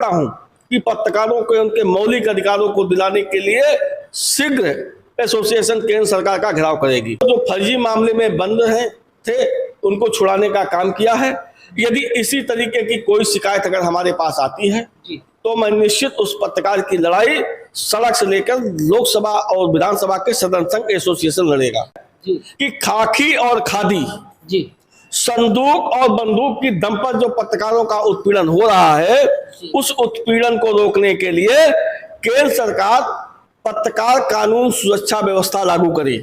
हूं कि पत्रकारों को उनके मौलिक अधिकारों को दिलाने के लिए शीघ्र एसोसिएशन केंद्र सरकार का घेराव करेगी। जो फर्जी मामले में बंद थे उनको छुड़ाने का काम किया है। यदि इसी तरीके की कोई शिकायत अगर हमारे पास आती है तो मैं निश्चित उस पत्रकार की लड़ाई सड़क से लेकर लोकसभा और विधानसभा के सदन संघ एसोसिएशन लड़ेगा कि खाकी और खादी संदूक और बंदूक की दम पर जो पत्रकारों का उत्पीड़न हो रहा है उस उत्पीड़न को रोकने के लिए केंद्र सरकार पत्रकार कानून सुरक्षा व्यवस्था लागू करे।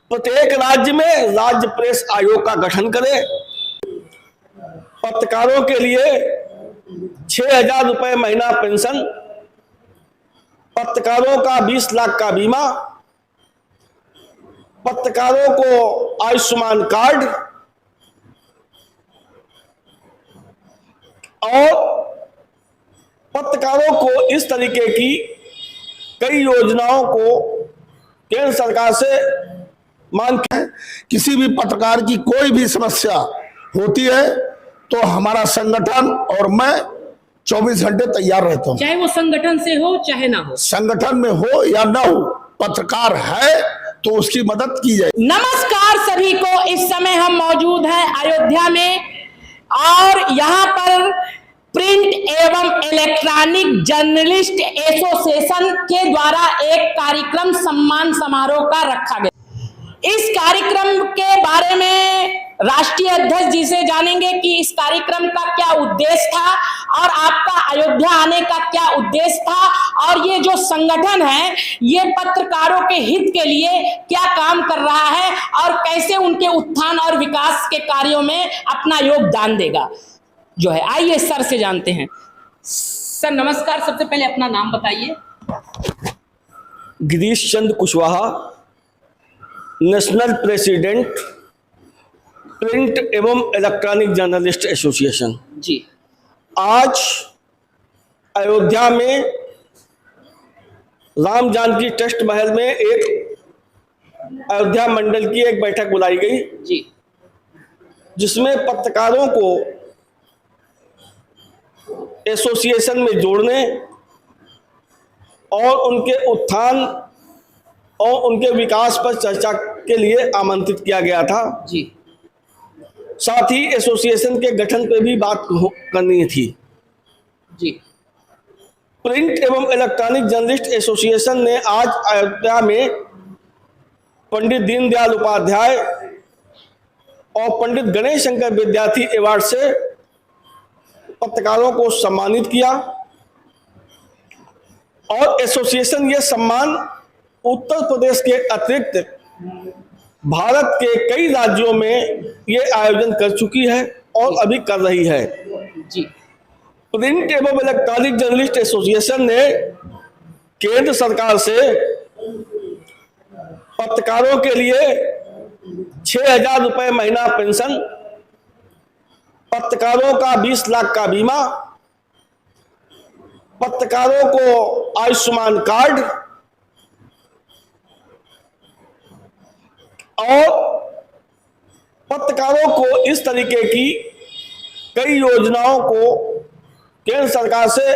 प्रत्येक राज्य में राज्य प्रेस आयोग का गठन करे। पत्रकारों के लिए 6,000 रुपए महीना पेंशन, पत्रकारों का 20 लाख का बीमा, पत्रकारों को आयुष्मान कार्ड और पत्रकारों को इस तरीके की कई योजनाओं को केंद्र सरकार से मांग है। किसी भी पत्रकार की कोई भी समस्या होती है तो हमारा संगठन और मैं 24 घंटे तैयार रहता हूं, चाहे वो संगठन से हो चाहे ना हो, संगठन में हो या ना हो, पत्रकार है तो उसकी मदद की जाए। नमस्कार सभी को। इस समय हम मौजूद हैं अयोध्या में और यहाँ पर प्रिंट एवं इलेक्ट्रॉनिक जर्नलिस्ट एसोसिएशन के द्वारा एक कार्यक्रम सम्मान समारोह का रखा गया। इस कार्यक्रम के बारे में राष्ट्रीय अध्यक्ष जी से जानेंगे कि इस कार्यक्रम का क्या उद्देश्य था और आपका अयोध्या आने का क्या उद्देश्य था और ये जो संगठन है ये पत्रकारों के हित के लिए क्या काम कर रहा है और कैसे उनके उत्थान और विकास के कार्यों में अपना योगदान देगा जो है। आइए सर से जानते हैं। सर नमस्कार, सबसे पहले अपना नाम बताइए। Girish Chandra Kushwaha, national president print एवं इलेक्ट्रॉनिक जर्नलिस्ट एसोसिएशन जी। आज अयोध्या में राम जानकी ट्रस्ट महल में एक अयोध्या मंडल की एक बैठक बुलाई गई जी, जिसमें पत्रकारों को एसोसिएशन में जोड़ने और उनके उत्थान और उनके विकास पर चर्चा के लिए आमंत्रित किया गया था जी। साथ ही एसोसिएशन के गठन पर भी बात करनी थी जी। प्रिंट एवं इलेक्ट्रॉनिक जर्नलिस्ट एसोसिएशन ने आज अयोध्या में पंडित दीनदयाल उपाध्याय और पंडित गणेश शंकर विद्यार्थी अवार्ड से पत्रकारों को सम्मानित किया और एसोसिएशन ये सम्मान उत्तर प्रदेश के अतिरिक्त भारत के कई राज्यों में ये आयोजन कर चुकी है और अभी कर रही है जी। प्रिंट एवं इलेक्ट्रॉनिक जर्नलिस्ट एसोसिएशन ने केंद्र सरकार से पत्रकारों के लिए 6,000 रुपए महीना पेंशन, पत्रकारों का 20 लाख का बीमा, पत्रकारों को आयुष्मान कार्ड और पत्रकारों को इस तरीके की कई योजनाओं को केंद्र सरकार से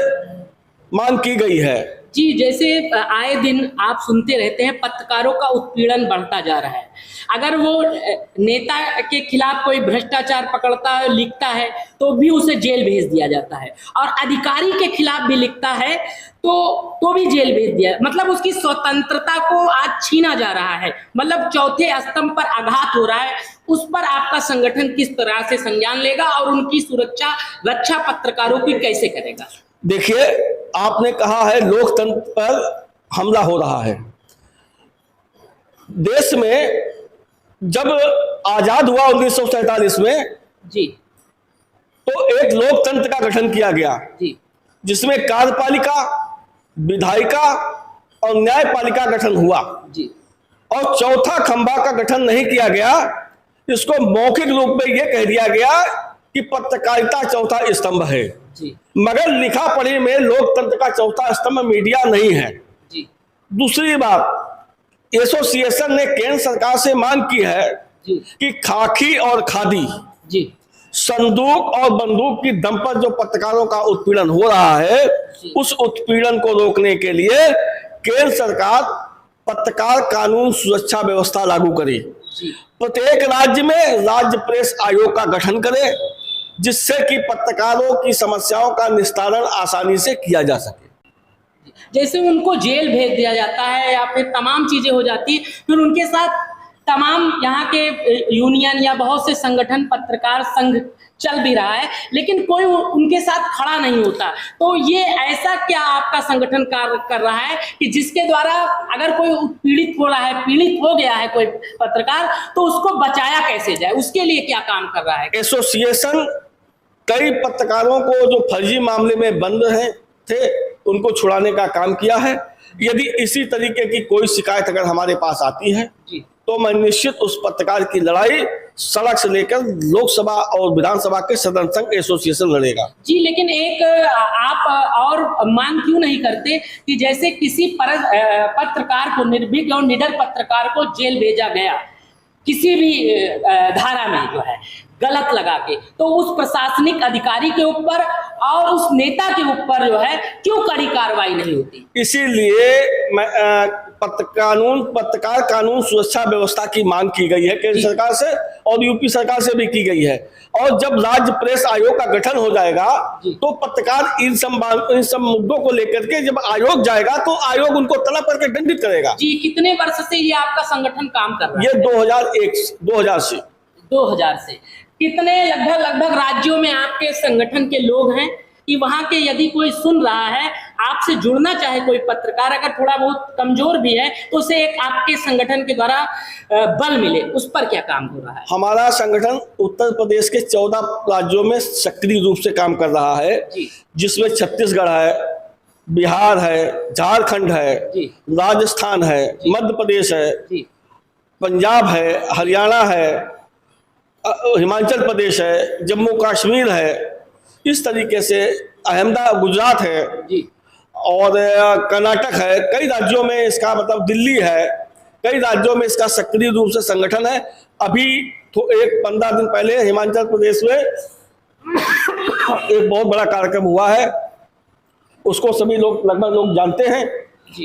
मांग की गई है जी। जैसे आए दिन आप सुनते रहते हैं पत्रकारों का उत्पीड़न बढ़ता जा रहा है। अगर वो नेता के खिलाफ कोई भ्रष्टाचार पकड़ता है, लिखता है तो भी उसे जेल भेज दिया जाता है और अधिकारी के खिलाफ भी लिखता है तो भी जेल भेज दिया। मतलब उसकी स्वतंत्रता को आज छीना जा रहा है, मतलब चौथे स्तंभ पर आघात हो रहा है। उस पर आपका संगठन किस तरह से संज्ञान लेगा और उनकी सुरक्षा रक्षा पत्रकारों की कैसे करेगा? देखिए, आपने कहा है लोकतंत्र पर हमला हो रहा है। देश में जब आजाद हुआ 1947 में जी, तो एक लोकतंत्र का गठन किया गया जी, जिसमें कार्यपालिका, विधायिका और न्यायपालिका गठन हुआ जी। और चौथा खंभा का गठन नहीं किया गया। इसको मौखिक रूप में यह कह दिया गया कि पत्रकारिता चौथा स्तंभ है जी। मगर लिखा पढ़ी में लोकतंत्र का चौथा स्तंभ मीडिया नहीं है जी। दूसरी बात, एसोसिएशन ने केंद्र सरकार से मांग की है जी। कि खाकी और खादी जी संदूक और बंदूक की दम पर जो पत्रकारों का उत्पीड़न हो रहा है, उस उत्पीड़न को रोकने के लिए केंद्र सरकार पत्रकार कानून सुरक्षा व्यवस्था लागू करे। प्रत्येक राज्य में राज्य प्रेस आयोग का गठन करे, जिससे कि पत्रकारों की समस्याओं का निस्तारण आसानी से किया जा सके। जैसे उनको जेल भेज दिया जाता है या फिर तमाम चीजें हो जाती है, फिर उनके साथ तमाम यहाँ के यूनियन या बहुत से संगठन, पत्रकार संघ चल भी रहा है, लेकिन कोई उनके साथ खड़ा नहीं होता। तो ये ऐसा क्या आपका संगठन कार्य कर रहा है कि जिसके द्वारा अगर कोई पीड़ित हो रहा है, पीड़ित हो गया है कोई पत्रकार, तो उसको बचाया कैसे जाए, उसके लिए क्या काम कर रहा है? एसोसिएशन कई पत्रकारों को जो फर्जी मामले में बंद हैं थे, उनको छुड़ाने का काम किया है। यदि इसी तरीके की कोई शिकायत अगर हमारे पास आती है तो मैं निश्चित उस पत्रकार की लड़ाई सड़क से लेकर लोकसभा और विधानसभा के सदन संघ एसोसिएशन लड़ेगा। जी, लेकिन एक आप और मांग क्यों नहीं करते कि जैसे किसी पत्रकार को, निर्भीक और निडर पत्रकार को जेल भेजा गया किसी भी धारा में जो है गलत लगा के, तो उस प्रशासनिक अधिकारी के ऊपर और उस नेता के ऊपर जो है क्यों कड़ी कार्रवाई नहीं होती? इसीलिए मैं पत्रकार कानून सुरक्षा व्यवस्था की मांग की गई है केंद्र सरकार से और यूपी सरकार से भी की गई है। और जब राज्य प्रेस आयोग का गठन हो जाएगा तो पत्रकार इन सब मुद्दों को लेकर के जब आयोग जाएगा तो आयोग उनको तलब करके दंडित करेगा। जी, कितने वर्ष से ये आपका संगठन काम कर रहा है? ये 2000 से। कितने लगभग राज्यों में आपके संगठन के लोग हैं कि वहां के, यदि कोई सुन रहा है, आपसे जुड़ना चाहे कोई पत्रकार, अगर थोड़ा बहुत कमजोर भी है, तो उसे एक आपके संगठन के द्वारा बल मिले, उस पर क्या काम हो रहा है? हमारा संगठन उत्तर प्रदेश के 14 राज्यों में सक्रिय रूप से काम कर रहा है, जिसमें छत्तीसगढ़ है, बिहार है, झारखंड है, राजस्थान है, मध्य प्रदेश है, पंजाब है, हरियाणा है, हिमाचल प्रदेश है, जम्मू कश्मीर है, इस तरीके से अहमदाबाद, गुजरात है और कर्नाटक है। कई राज्यों में इसका मतलब दिल्ली है, कई राज्यों में इसका सक्रिय रूप से संगठन है। अभी तो एक 15 दिन पहले हिमाचल प्रदेश में एक बहुत बड़ा कार्यक्रम हुआ है, उसको सभी लोग लगभग जानते हैं।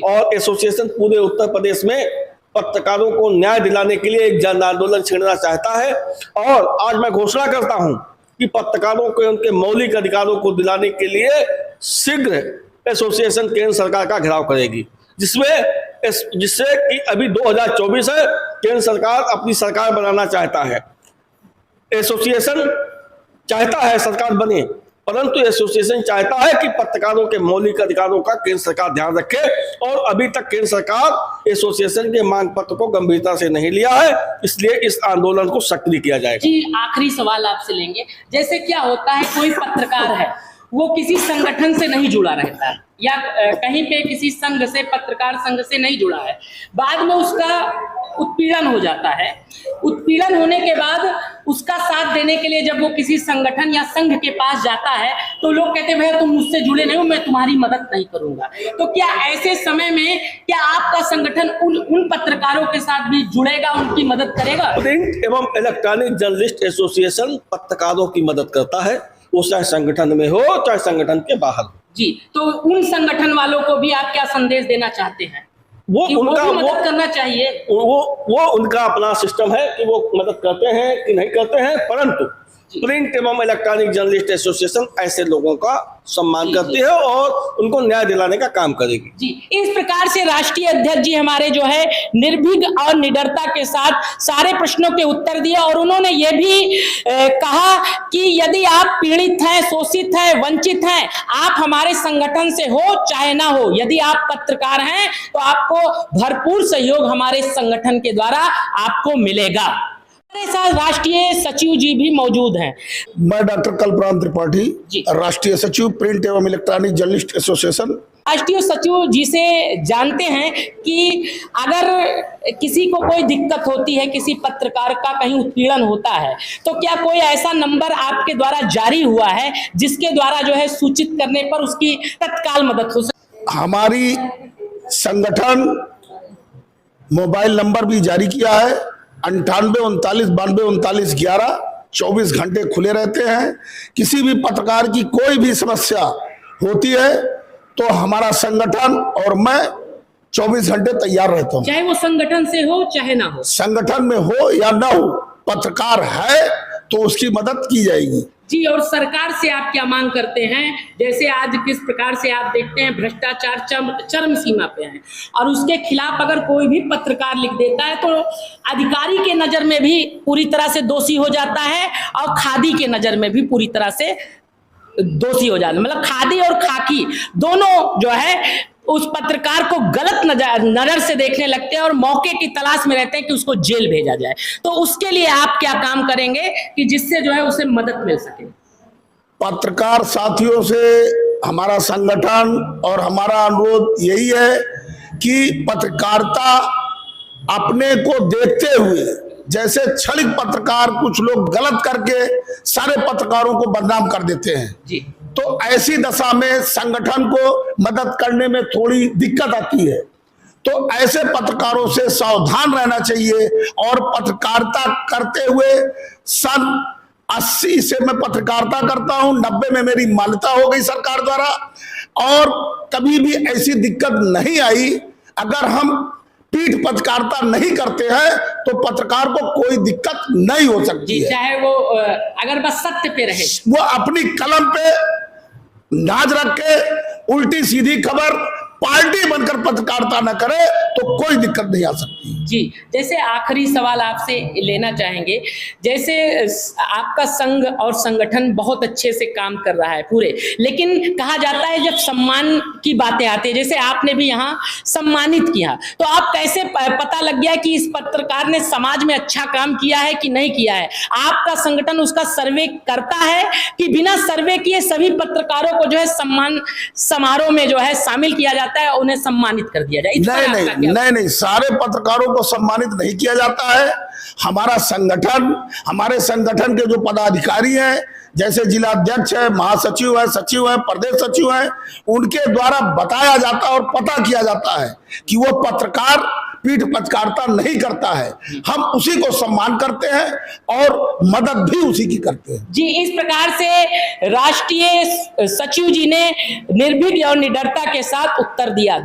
और एसोसिएशन पूरे उत्तर प्रदेश में पत्रकारों को न्याय दिलाने के लिए एक जन आंदोलन छेड़ना चाहता है। और आज मैं घोषणा करता हूं कि पत्रकारों को उनके मौलिक अधिकारों को दिलाने के लिए शीघ्र एसोसिएशन केंद्र सरकार का घेराव करेगी, जिससे कि अभी 2024 है, केंद्र सरकार अपनी सरकार बनाना चाहता है। एसोसिएशन चाहता है सरकार बने, परंतु एसोसिएशन चाहता है कि पत्रकारों के मौलिक अधिकारों का केंद्र सरकार ध्यान रखे। और अभी तक केंद्र सरकार एसोसिएशन के मांग पत्र को गंभीरता से नहीं लिया है, इसलिए इस आंदोलन को सक्रिय किया जाएगा। जी, आखिरी सवाल आपसे लेंगे। जैसे क्या होता है, कोई पत्रकार है, वो किसी संगठन से नहीं जुड़ा रहता है या कहीं पे किसी संघ से, पत्रकार संघ से नहीं जुड़ा है, बाद में उसका उत्पीड़न हो जाता है। उत्पीड़न होने के बाद उसका साथ देने के लिए जब वो किसी संगठन या संघ के पास जाता है तो लोग कहते हैं भैया तुम मुझसे जुड़े नहीं हो, मैं तुम्हारी मदद नहीं करूंगा। तो क्या ऐसे समय में क्या आपका संगठन उन पत्रकारों के साथ भी जुड़ेगा, उनकी मदद करेगा? प्रिंट एवं इलेक्ट्रॉनिक जर्नलिस्ट एसोसिएशन पत्रकारों की मदद करता है, वो चाहे संगठन में हो चाहे संगठन के बाहर हो। जी, तो उन संगठन वालों को भी आप क्या संदेश देना चाहते हैं? वो उनका मदद करना चाहिए, वो उनका अपना सिस्टम है कि वो मदद करते हैं कि नहीं करते हैं, परंतु प्रिंट एवं इलेक्ट्रॉनिक जर्नलिस्ट एसोसिएशन ऐसे लोगों का सम्मान करती है और उनको न्याय दिलाने का काम करेगी। जी, इस प्रकार से राष्ट्रीय अध्यक्ष जी हमारे जो है निर्भीक और निडरता के साथ सारे प्रश्नों के उत्तर दिए और उन्होंने ये भी कहा कि यदि आप पीड़ित हैं, शोषित हैं, वंचित हैं, आप हमारे संगठन से हो चाहे ना हो, यदि आप पत्रकार हैं तो आपको भरपूर सहयोग हमारे संगठन के द्वारा आपको मिलेगा। हमारे साथ राष्ट्रीय सचिव जी भी मौजूद हैं। मैं डॉक्टर कल्पराम त्रिपाठी, राष्ट्रीय सचिव प्रिंट एवं इलेक्ट्रॉनिक जर्नलिस्ट एसोसिएशन। राष्ट्रीय सचिव जी से जानते हैं कि अगर किसी को कोई दिक्कत होती है, किसी पत्रकार का कहीं उत्पीड़न होता है, तो क्या कोई ऐसा नंबर आपके द्वारा जारी हुआ है जिसके द्वारा जो है सूचित करने पर उसकी तत्काल मदद हो सके? हमारी संगठन मोबाइल नंबर भी जारी किया है 98 39 92 39 11। 24 घंटे खुले रहते हैं। किसी भी पत्रकार की कोई भी समस्या होती है तो हमारा संगठन और मैं 24 घंटे तैयार रहता हूं। चाहे वो संगठन से हो चाहे ना हो, संगठन में हो या ना हो, पत्रकार है तो उसकी मदद की जाएगी। जी। और सरकार से आप क्या मांग करते हैं? जैसे आज किस प्रकार से आप देखते हैं भ्रष्टाचार चरम सीमा पे है, और उसके खिलाफ अगर कोई भी पत्रकार लिख देता है तो अधिकारी के नजर में भी पूरी तरह से दोषी हो जाता है, और खादी के नजर में भी पूरी तरह से दोषी हो जाता है। मतलब खादी और खाकी दोनों जो है उस पत्रकार को गलत नजर से देखने लगते हैं और मौके की तलाश में रहते हैं कि उसको जेल भेजा जाए। तो उसके लिए आप क्या काम करेंगे कि जिससे जो है उसे मदद मिल सके? पत्रकार साथियों से हमारा संगठन और हमारा अनुरोध यही है कि पत्रकारिता अपने को देखते हुए, जैसे छलित पत्रकार कुछ लोग गलत करके सारे पत्रकारों को बदनाम कर देते हैं जी, तो ऐसी दशा में संगठन को मदद करने में थोड़ी दिक्कत आती है। तो ऐसे पत्रकारों से सावधान रहना चाहिए। और पत्रकारिता करते हुए सन 80 से मैं पत्रकारिता करता हूं, 90 में मेरी मान्यता हो गई सरकार द्वारा, और कभी भी ऐसी दिक्कत नहीं आई। अगर हम पीठ पत्रकारिता नहीं करते हैं तो पत्रकार को कोई दिक्कत नहीं हो सकती है, चाहे वो अगर बस सत्य पे रहे। वो अपनी कलम पे नाज रख के उल्टी सीधी खबर पार्टी बनकर पत्रकारिता न करे तो कोई दिक्कत नहीं आ सकती। जी, जैसे आखिरी सवाल आपसे लेना चाहेंगे, जैसे आपका संघ और संगठन बहुत अच्छे से काम कर रहा है पूरे, लेकिन कहा जाता है जब सम्मान की बातें आती है, जैसे आपने भी यहाँ सम्मानित किया, तो आप कैसे पता लग गया कि इस पत्रकार ने समाज में अच्छा काम किया है कि नहीं किया है? आपका संगठन उसका सर्वे करता है कि बिना सर्वे किए सभी पत्रकारों को जो है सम्मान समारोह में जो है शामिल किया जाता है, उन्हें सम्मानित कर दिया जाए? नहीं, सारे पत्रकारों को सम्मानित नहीं किया जाता है। हमारा संगठन, हमारे संगठन के जो पदाधिकारी हैं, जैसे जिला अध्यक्ष है, महासचिव है, सचिव है, प्रदेश सचिव है, उनके द्वारा बताया जाता है और पता किया जाता है कि वो पत्रकार पीठ पत्रकारिता नहीं करता है। हम उसी को सम्मान करते हैं और मदद भी उसी की करते हैं। जी, इस प्रकार से राष्ट्रीय सचिव जी ने निर्भीक और निडरता के साथ उत्तर दिया।